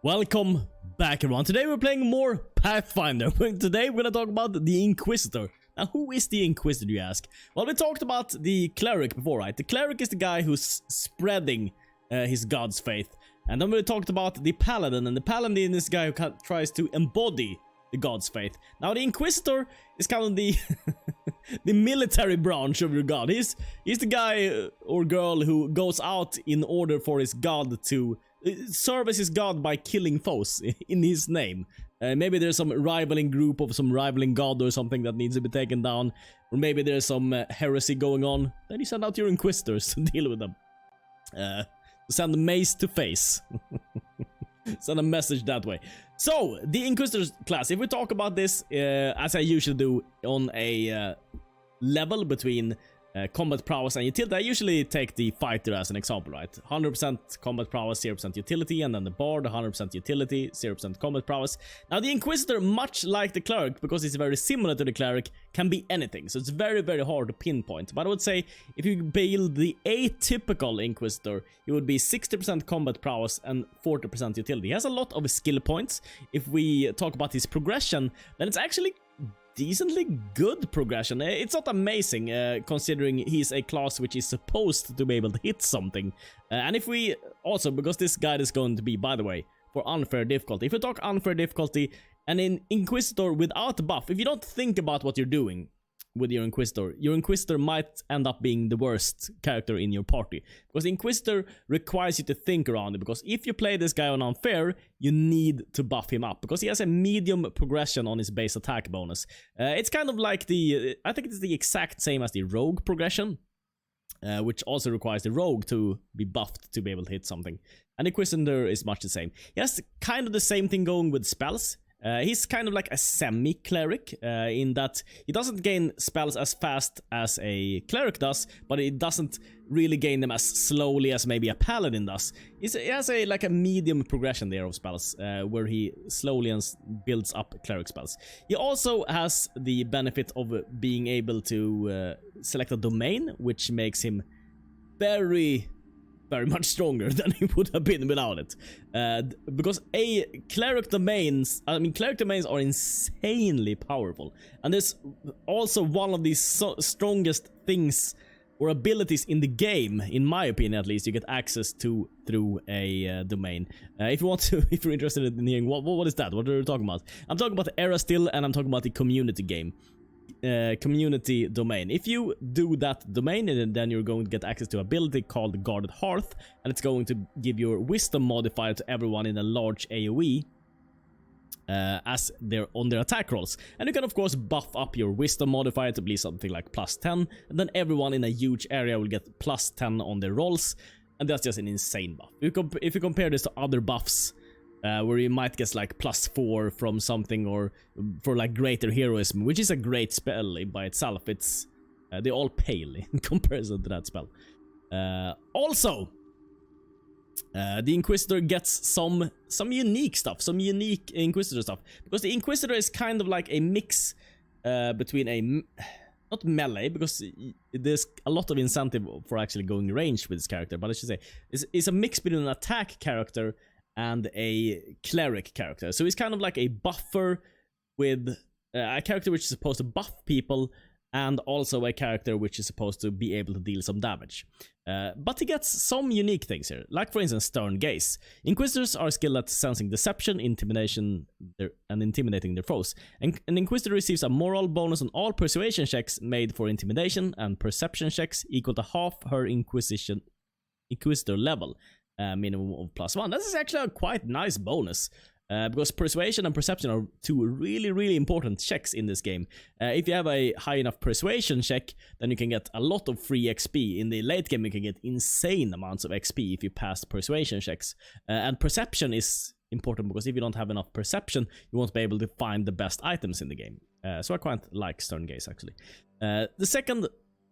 Welcome back everyone. Today we're playing more Pathfinder. Today we're gonna talk about the Inquisitor. Now who is the Inquisitor, you ask? Well, we talked about the Cleric before, right? The Cleric is the guy who's spreading his god's faith. And then we talked about the Paladin, and the Paladin is the guy who tries to embody the god's faith. Now the Inquisitor is kind of the the military branch of your god. He's the guy or girl who goes out in order for his god to serve as his god by killing foes in his name. Maybe there's some rivaling group of some rivaling god or something that needs to be taken down, or maybe there's some heresy going on. Then you send out your Inquisitors to deal with them. Send mace to face. Send a message that way. So, the Inquisitor class, if we talk about this, as I usually do on a level between combat prowess and utility, I usually take the fighter as an example, right? 100% combat prowess, 0% utility, and then the bard, 100% utility, 0% combat prowess. Now, the Inquisitor, much like the Cleric, because it's very similar to the Cleric, can be anything, so it's very, very hard to pinpoint. But I would say, if you build the atypical Inquisitor, it would be 60% combat prowess and 40% utility. He has a lot of skill points. If we talk about his progression, then it's actually decently good progression. It's not amazing, considering he's a class which is supposed to be able to hit something. And if we also, because this guide is going to be, by the way, for unfair difficulty. If you talk unfair difficulty, and in Inquisitor without buff, if you don't think about what you're doing with your Inquisitor might end up being the worst character in your party. Because the Inquisitor requires you to think around it, because if you play this guy on unfair, you need to buff him up, because he has a medium progression on his base attack bonus. It's kind of like the, I think it's the exact same as the rogue progression, which also requires the rogue to be buffed to be able to hit something. And the Inquisitor is much the same. He has kind of the same thing going with spells. He's kind of like a semi-cleric, in that he doesn't gain spells as fast as a cleric does, but he doesn't really gain them as slowly as maybe a paladin does. He has like a medium progression there of spells, where he slowly builds up cleric spells. He also has the benefit of being able to select a domain, which makes him very much stronger than he would have been without it, because cleric domains are insanely powerful, and there's also one of the strongest things or abilities in the game, in my opinion at least, you get access to through a domain. If you want to, if you're interested in hearing what is that, what are you talking about? I'm talking about the era still, and I'm talking about the community game. Community domain. If you do that domain, then you're going to get access to an ability called Guarded Hearth, and it's going to give your wisdom modifier to everyone in a large AoE as they're on their attack rolls. And you can of course buff up your wisdom modifier to be something like +10, and then everyone in a huge area will get +10 on their rolls, and that's just an insane buff. If you compare this to other buffs, where you might get like +4 from something, or for like greater heroism, which is a great spell by itself. It's they all pale in comparison to that spell. Also, the Inquisitor gets some unique stuff, some unique Inquisitor stuff, because the Inquisitor is kind of like a mix between a not melee, because there's a lot of incentive for actually going range with this character, but I should say it's a mix between an attack character and a cleric character. So he's kind of like a buffer with a character which is supposed to buff people, and also a character which is supposed to be able to deal some damage. But he gets some unique things here, like for instance Stern Gaze. Inquisitors are skilled at sensing deception, intimidation, and intimidating their foes. And an Inquisitor receives a moral bonus on all persuasion checks made for intimidation, and perception checks equal to half her Inquisitor level. Minimum of +1. This is actually a quite nice bonus, because persuasion and perception are two really important checks in this game. If you have a high enough persuasion check, then you can get a lot of free XP. In the late game you can get insane amounts of XP if you pass persuasion checks, and perception is important, because if you don't have enough perception, you won't be able to find the best items in the game. So I quite like Stern Gaze actually. The second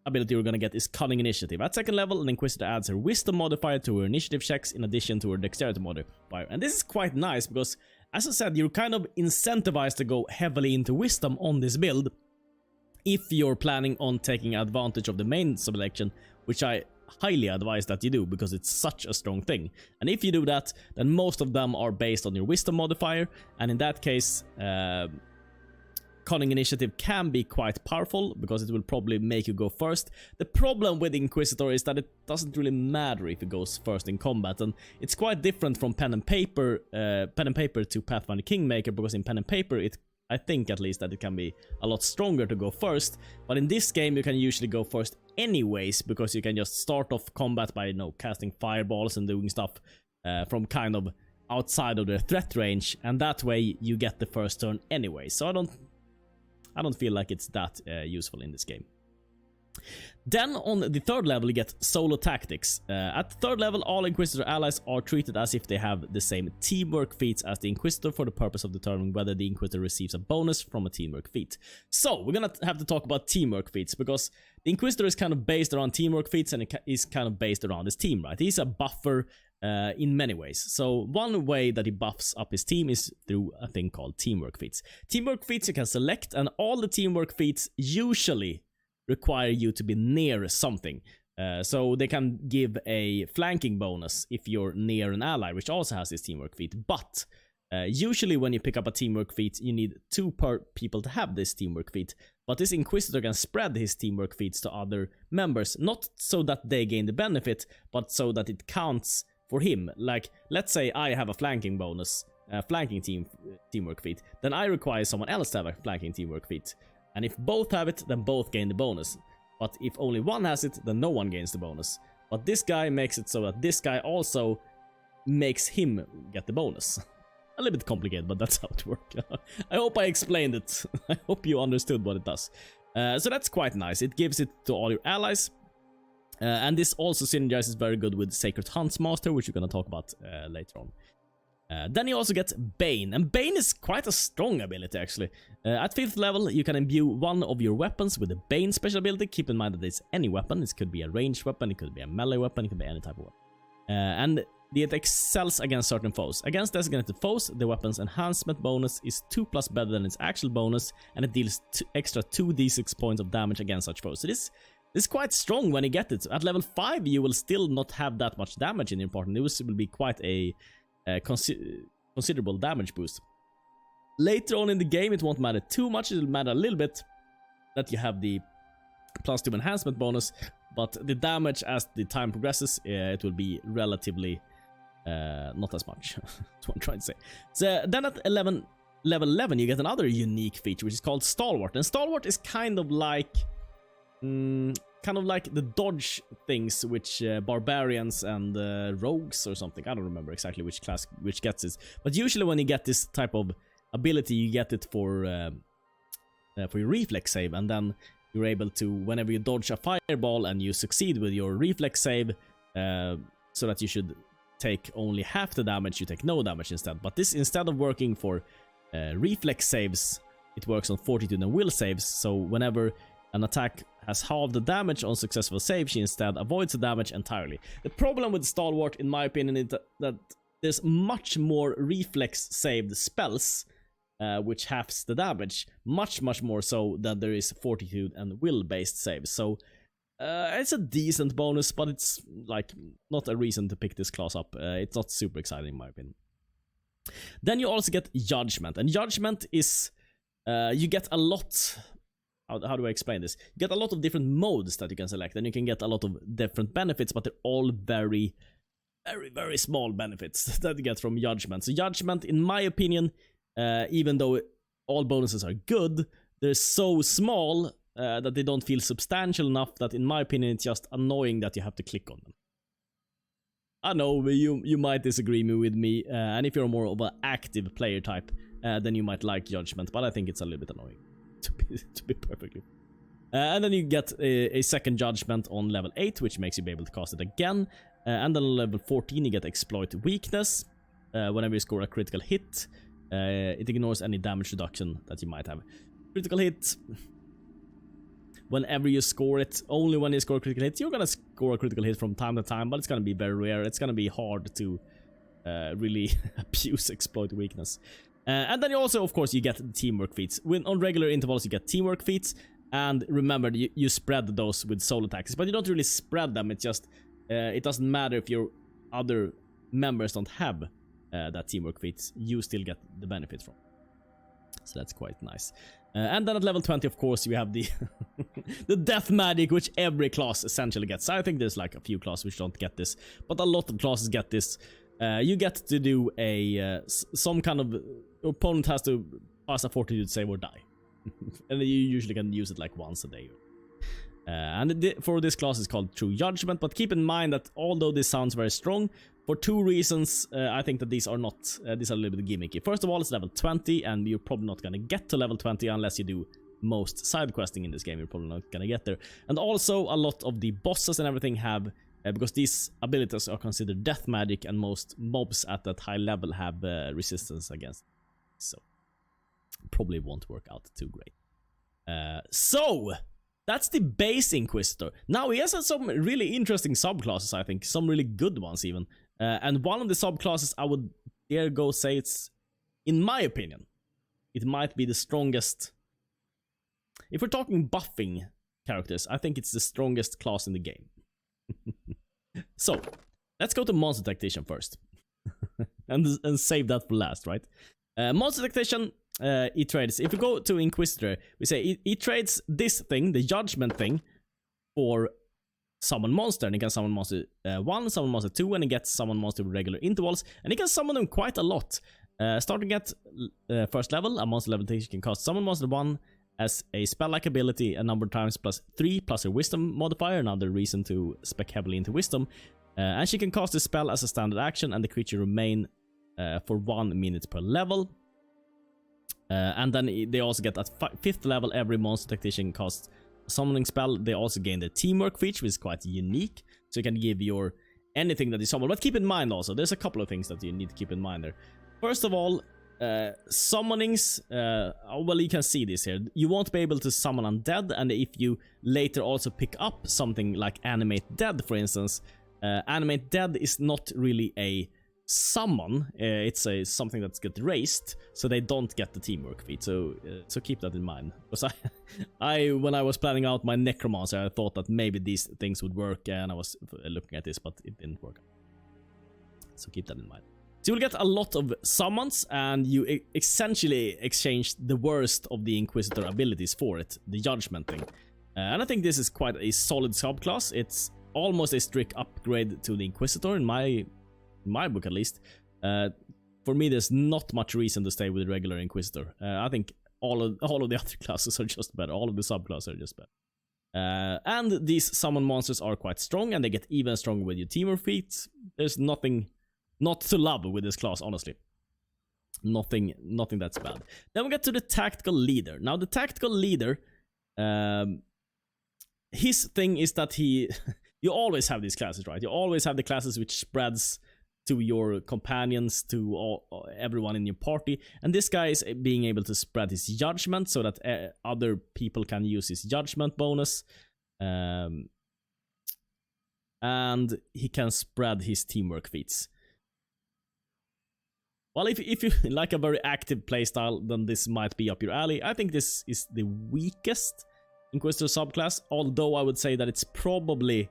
ability we're gonna get is Cunning Initiative. At second level, an Inquisitor adds her wisdom modifier to her initiative checks in addition to her dexterity modifier. And this is quite nice because, as I said, you're kind of incentivized to go heavily into wisdom on this build if you're planning on taking advantage of the main selection, which I highly advise that you do, because it's such a strong thing. And if you do that, then most of them are based on your wisdom modifier, and in that case, cunning initiative can be quite powerful, because it will probably make you go first. The problem with Inquisitor is that it doesn't really matter if it goes first in combat, and it's quite different from pen and paper to Pathfinder Kingmaker, because in pen and paper I think at least that it can be a lot stronger to go first, but in this game you can usually go first anyways, because you can just start off combat by, casting fireballs and doing stuff from kind of outside of the threat range, and that way you get the first turn anyway. So I don't feel like it's that useful in this game. Then on the third level you get solo tactics. At third level, all Inquisitor allies are treated as if they have the same teamwork feats as the Inquisitor, for the purpose of determining whether the Inquisitor receives a bonus from a teamwork feat. So we're gonna have to talk about teamwork feats, because the Inquisitor is kind of based around teamwork feats, and it is kind of based around his team, right? He's a buffer in many ways. So one way that he buffs up his team is through a thing called teamwork feats. Teamwork feats you can select, and all the teamwork feats usually require you to be near something. So they can give a flanking bonus if you're near an ally, which also has this teamwork feat. But usually when you pick up a teamwork feat, you need 2 per people to have this teamwork feat. But this Inquisitor can spread his teamwork feats to other members, not so that they gain the benefit, but so that it counts for him. Like, let's say I have a flanking bonus, flanking teamwork feat, then I require someone else to have a flanking teamwork feat. And if both have it, then both gain the bonus. But if only one has it, then no one gains the bonus. But this guy makes it so that this guy also makes him get the bonus. A little bit complicated, but that's how it works. I hope I explained it. I hope you understood what it does. So that's quite nice. It gives it to all your allies. And this also synergizes very good with Sacred Huntsmaster, which we're going to talk about later on. Then you also get Bane, and Bane is quite a strong ability actually. At 5th level you can imbue one of your weapons with a Bane special ability. Keep in mind that it's any weapon. This could be a ranged weapon, it could be a melee weapon, it could be any type of weapon. And it excels against certain foes. Against designated foes, the weapon's enhancement bonus is 2+ better than its actual bonus, and it deals extra 2d6 points of damage against such foes. So this is quite strong when you get it. At level 5 you will still not have that much damage in your party. This will be quite a considerable damage boost. Later on in the game it won't matter too much, it'll matter a little bit that you have the +2 enhancement bonus, but the damage as the time progresses, it will be relatively not as much. That's what I'm trying to say. So then at level 11 you get another unique feature, which is called Stalwart, and Stalwart is kind of like the dodge things which barbarians and rogues or something. I don't remember exactly which class which gets it, but usually when you get this type of ability you get it for your reflex save, and then you're able to, whenever you dodge a fireball and you succeed with your reflex save, so that you should take only half the damage, you take no damage instead. But this, instead of working for reflex saves, it works on fortitude and will saves. So whenever an attack has halved the damage on successful save, she instead avoids the damage entirely. The problem with Stalwart, in my opinion, is that there's much more reflex saved spells, which halves the damage, much more so than there is fortitude and will based saves. So it's a decent bonus, but it's like not a reason to pick this class up. It's not super exciting in my opinion. Then you also get Judgment, and Judgment is you get a lot. How do I explain this? You get a lot of different modes that you can select, and you can get a lot of different benefits, but they're all very small benefits that you get from Judgment. So Judgment, in my opinion, even though all bonuses are good, they're so small that they don't feel substantial enough that, in my opinion, it's just annoying that you have to click on them. I know you might disagree with me, and if you're more of an active player type, then you might like Judgment, but I think it's a little bit annoying. To be perfectly. And then you get a second Judgment on level 8, which makes you be able to cast it again. And then on level 14 you get Exploit Weakness. Whenever you score a critical hit, it ignores any damage reduction that you might have. Critical hit, whenever you score it, only when you score a critical hit. You're gonna score a critical hit from time to time, but it's gonna be very rare. It's gonna be hard to really abuse Exploit Weakness. And then you also, of course, you get teamwork feats. On regular intervals you get teamwork feats, And remember, you spread those with solo tactics, but you don't really spread them. It's just it doesn't matter if your other members don't have that teamwork feat, you still get the benefit from. So that's quite nice. And then at level 20, of course, you have the the death magic, which every class essentially gets. I think there's like a few classes which don't get this, but a lot of classes get this. You get to do a some kind of opponent has to pass a fortitude save or die, and you usually can use it like once a day. And for this class it's called True Judgment, but keep in mind that although this sounds very strong, for two reasons I think that these are not, these are a little bit gimmicky. First of all, it's level 20, and you're probably not gonna get to level 20 unless you do most side questing in this game. You're probably not gonna get there. And also a lot of the bosses and everything have, because these abilities are considered death magic, and most mobs at that high level have resistance against, so probably won't work out too great. So that's the base Inquisitor. Now he has some really interesting subclasses, I think, some really good ones even. And one of the subclasses I would dare go say it's, in my opinion, it might be the strongest. If we're talking buffing characters, I think it's the strongest class in the game. So let's go to Monster Tactician first. and save that for last, right? Monster Tactician, he trades, if we go to Inquisitor, we say he trades this thing, the judgment thing, for summon monster, and he can summon monster 1, summon monster 2, and he gets summon monster with regular intervals, and he can summon them quite a lot. Starting at first level, a monster level tactician can cast summon monster 1 as a spell-like ability a number of times plus 3 plus her wisdom modifier, another reason to spec heavily into wisdom. And she can cast the spell as a standard action, and the creature remain for 1 minute per level. And then they also get at 5th level, every monster tactician casts a summoning spell. They also gain the teamwork feature, which is quite unique. So you can give your anything that is summon. But keep in mind also, there's a couple of things that you need to keep in mind there. First of all, summonings, well, you can see this here. You won't be able to summon undead, and if you later also pick up something like Animate Dead, for instance, Animate Dead is not really a summon, it's something that's get raised, so they don't get the teamwork feat. So keep that in mind. Because when I was planning out my necromancer, I thought that maybe these things would work, and I was looking at this, but it didn't work. So keep that in mind. So you'll get a lot of summons, and you essentially exchange the worst of the Inquisitor abilities for it, the judgment thing. And I think this is quite a solid subclass. It's almost a strict upgrade to the Inquisitor in my book, at least. For me, there's not much reason to stay with the regular Inquisitor. I think all of the other classes are just better. All of the subclasses are just better. And these summon monsters are quite strong, and they get even stronger with your teamwork feats. There's nothing not to love with this class, honestly. Nothing that's bad. Then we get to the tactical leader. Now, the tactical leader, his thing is that you always have these classes, right? You always have the classes which spreads to your companions, to everyone in your party. And this guy is being able to spread his judgment so that other people can use his judgment bonus. And he can spread his teamwork feats. Well, if you like a very active playstyle, then this might be up your alley. I think this is the weakest Inquisitor subclass, although I would say that it's probably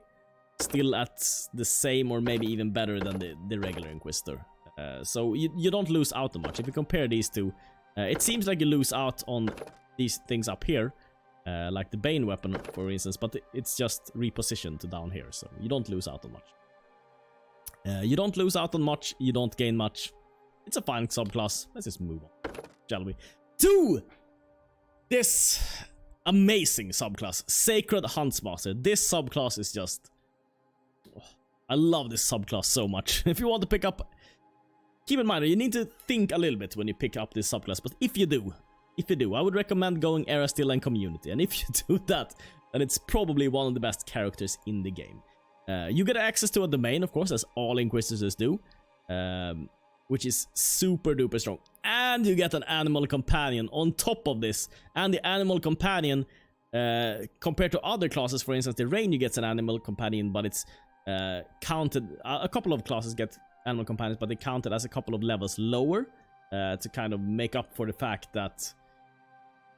still at the same or maybe even better than the regular Inquisitor. So you don't lose out on much. If you compare these two, it seems like you lose out on these things up here, like the Bane weapon, for instance, but it's just repositioned to down here, so you don't lose out on much. You don't lose out on much, you don't gain much. It's a fine subclass. Let's just move on, shall we? To this amazing subclass, Sacred Huntsmaster. This subclass is just... I love this subclass so much. If you want to pick up... Keep in mind, you need to think a little bit when you pick up this subclass, but if you do, I would recommend going Era Steel and Community, and if you do that, then it's probably one of the best characters in the game. You get access to a domain, of course, as all Inquisitors do, which is super duper strong. And you get an animal companion on top of this. And the animal companion, compared to other classes, for instance, the Ranger gets an animal companion, but it's counted. A couple of classes get animal companions, but they counted as a couple of levels lower, to kind of make up for the fact that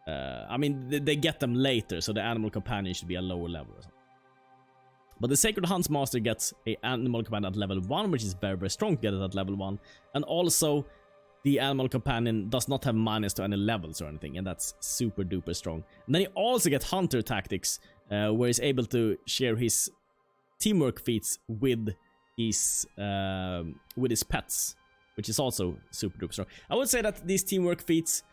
I mean, they get them later, so the animal companion should be a lower level or something. But the Sacred Huntsmaster gets a animal companion at level 1, which is very, very strong to get it at level 1. And also, the animal companion does not have minus to any levels or anything, and that's super duper strong. And then you also get Hunter Tactics, where he's able to share his teamwork feats with his pets, which is also super duper strong. I would say that these teamwork feats,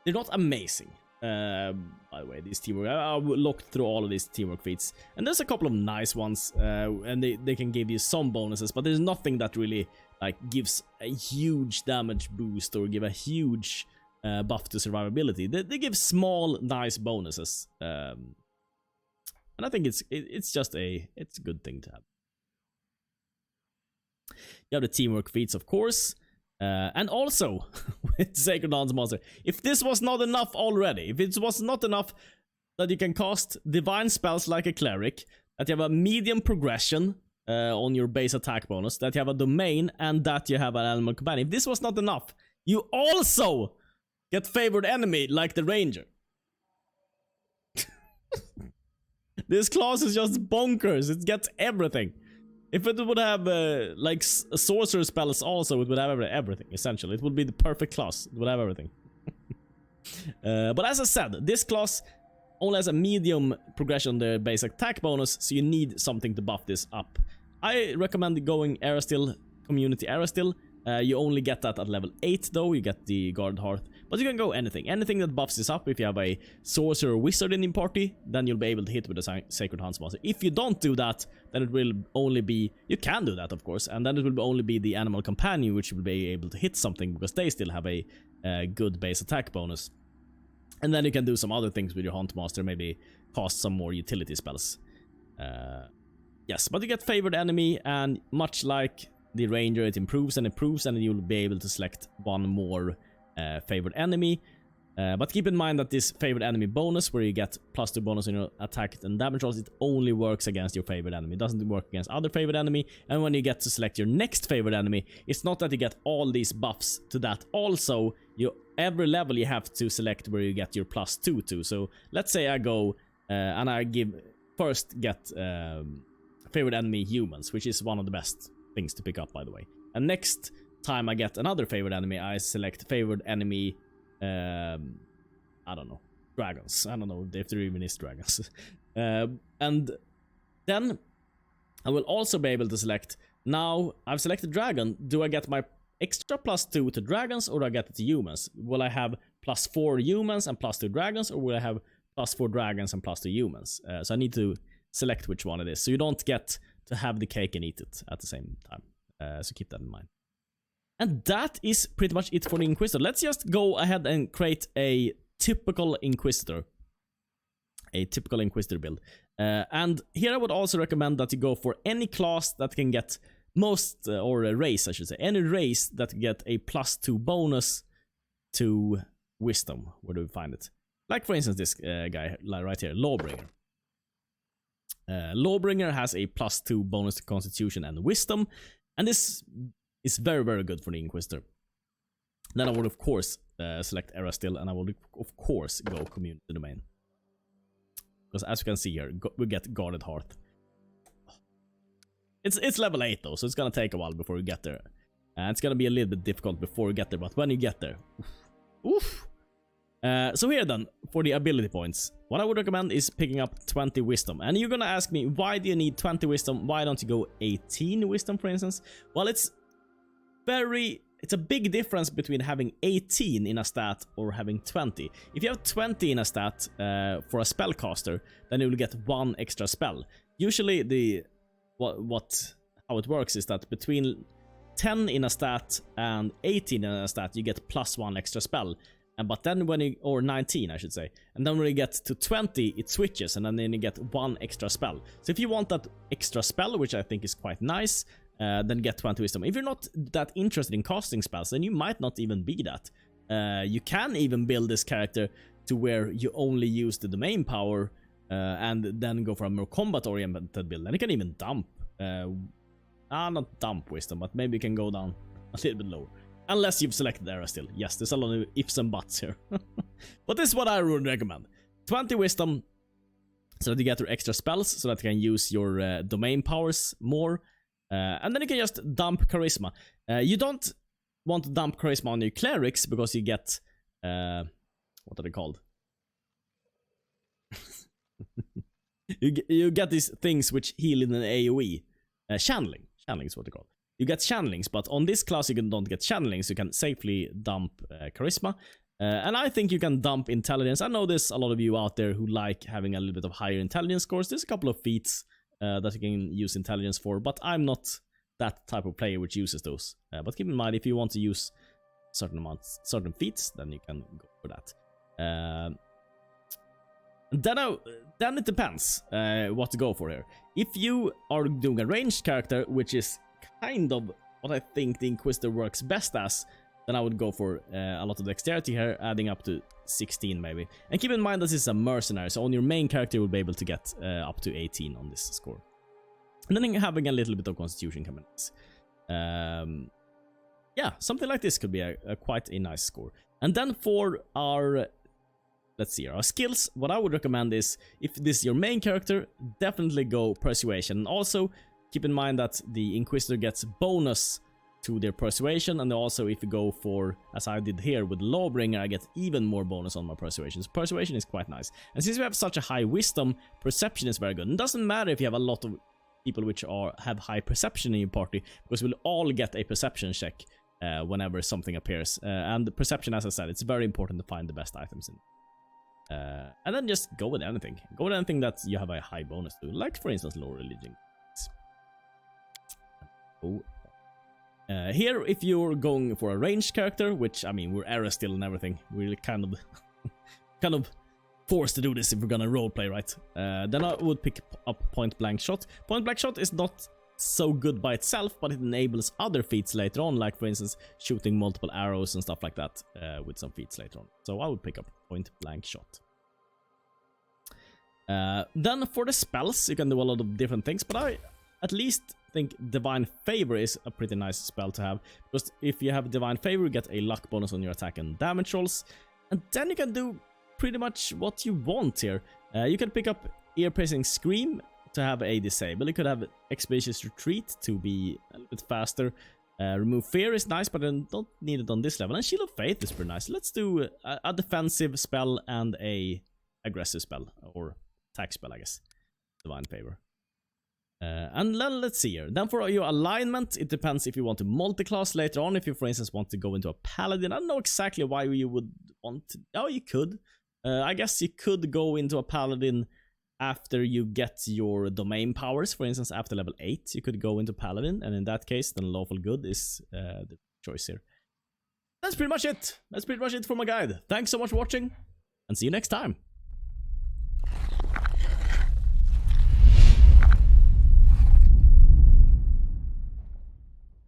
they're not amazing. By the way, these teamwork, I looked through all of these teamwork feats, and there's a couple of nice ones, and they can give you some bonuses, but there's nothing that really like gives a huge damage boost or give a huge buff to survivability. They give small, nice bonuses, and I think it's just it's a good thing to have. You have the teamwork feats, of course. And also, with Sacred Huntsmaster, if this was not enough already, if it was not enough that you can cast divine spells like a cleric, that you have a medium progression on your base attack bonus, that you have a domain, and that you have an animal companion. If this was not enough, you also get favored enemy like the ranger. This class is just bonkers. It gets everything. If it would have like sorcerer spells also, it would have everything, essentially. It would be the perfect class. It would have everything. But as I said, this class only has a medium progression on the base attack bonus, so you need something to buff this up. I recommend going Erasteel, Community Erasteel. You only get that at level 8 though, you get the Guarded Hearth. But you can go anything that buffs this up. If you have a sorcerer or wizard in your party, then you'll be able to hit with the Sacred Huntsmaster. If you don't do that, then it will only be, you can do that of course, and then it will only be the animal companion which will be able to hit something, because they still have a good base attack bonus. And then you can do some other things with your Huntmaster, maybe cast some more utility spells. Yes, but you get favored enemy, and much like the ranger, it improves, and you'll be able to select one more favored enemy. But keep in mind that this favored enemy bonus, where you get +2 bonus on your attack and damage rolls, it only works against your favored enemy. It doesn't work against other favored enemy. And when you get to select your next favored enemy, it's not that you get all these buffs to that. Also, every level you have to select where you get your +2 to. So let's say I go and I get favored enemy humans, which is one of the best things to pick up, by the way. And next time I get another favored enemy, I select favored enemy, I don't know, dragons. I don't know if there even is dragons. And then I will also be able to select, now I've selected dragon, do I get my extra +2 to dragons, or do I get it to humans? Will I have +4 humans and +2 dragons, or will I have +4 dragons and +2 humans? So I need to select which one it is, so you don't get to have the cake and eat it at the same time. So keep that in mind. And that is pretty much it for the Inquisitor. Let's just go ahead and create a typical Inquisitor. A typical Inquisitor build. And here I would also recommend that you go for any class that can get or a race I should say. Any race that get a +2 bonus to wisdom. Where do we find it? Like for instance this guy right here, Lawbringer. Lawbringer has a +2 bonus to constitution and wisdom. And this is very, very good for the Inquisitor. Then I would of course select Erasteel, and I will of course go Community Domain. Because as you can see here, we get Guarded Hearth. It's level 8 though, so it's gonna take a while before we get there. And it's gonna be a little bit difficult before we get there, but when you get there, oof. So here then, for the ability points, what I would recommend is picking up 20 wisdom. And you're gonna ask me, why do you need 20 wisdom? Why don't you go 18 wisdom, for instance? Well, it's a big difference between having 18 in a stat or having 20. If you have 20 in a stat for a spellcaster, then you will get 1 extra spell. Usually how it works is that between 10 in a stat and 18 in a stat, you get +1 extra spell. But then or 19 I should say, and then when you get to 20 it switches, and then you get 1 extra spell. So if you want that extra spell, which I think is quite nice, then get 20 wisdom. If you're not that interested in casting spells, then you might not even be that. You can even build this character to where you only use the domain power, and then go for a more combat oriented build. And you can even dump not dump wisdom, but maybe you can go down a little bit lower. Unless you've selected era still. Yes, there's a lot of ifs and buts here. But this is what I would recommend. 20 wisdom, so that you get your extra spells, so that you can use your domain powers more. And then you can just dump charisma. You don't want to dump charisma on your clerics, because you get... what are they called? you get these things which heal in an AoE. Channeling. Channeling is what they call. You get channelings, but on this class you don't get channelings. You can safely dump charisma. And I think you can dump intelligence. I know there's a lot of you out there who like having a little bit of higher intelligence scores. There's a couple of feats that you can use intelligence for, but I'm not that type of player which uses those. But keep in mind, if you want to use certain feats, then you can go for that. Then it depends what to go for here. If you are doing a ranged character, which is kind of what I think the Inquisitor works best as, then I would go for a lot of dexterity here, adding up to 16 maybe. And keep in mind this is a mercenary, so on your main character you will be able to get up to 18 on this score. And then having a little bit of constitution coming in. Yeah, something like this could be quite a nice score. And then for our... Let's see, our skills, what I would recommend is, if this is your main character, definitely go Persuasion. And also, keep in mind that the Inquisitor gets bonus to their Persuasion, and also if you go for, as I did here with Lawbringer, I get even more bonus on my Persuasion. So Persuasion is quite nice. And since we have such a high Wisdom, Perception is very good. And it doesn't matter if you have a lot of people which have high Perception in your party, because we'll all get a Perception check whenever something appears. And Perception, as I said, it's very important to find the best items in. And then just go with anything. Go with anything that you have a high bonus to, like for instance Low Religion. Here, if you're going for a ranged character, which I mean we're era still and everything, we're kind of forced to do this if we're gonna roleplay, right? Then I would pick up Point Blank Shot. Point Blank Shot is not so good by itself, but it enables other feats later on, like for instance shooting multiple arrows and stuff like that with some feats later on. So I would pick up Point Blank Shot. Then for the spells, you can do a lot of different things, but I at least think Divine Favor is a pretty nice spell to have, because if you have Divine Favor, you get a luck bonus on your attack and damage rolls, and then you can do pretty much what you want here. You can pick up Ear-Piercing Scream to have a disable. You could have Expeditious Retreat to be a little bit faster. Remove Fear is nice, but I don't need it on this level. And Shield of Faith is pretty nice. Let's do a defensive spell and a aggressive spell, or attack spell, I guess. Divine Favor. And then let's see here. Then for your alignment, it depends if you want to multi-class later on. If you, for instance, want to go into a Paladin. I don't know exactly why you would want to... Oh, you could. I guess you could go into a Paladin after you get your domain powers. For instance, after level 8, you could go into Paladin, and in that case, then Lawful Good is the choice here. That's pretty much it. That's pretty much it for my guide. Thanks so much for watching, and see you next time.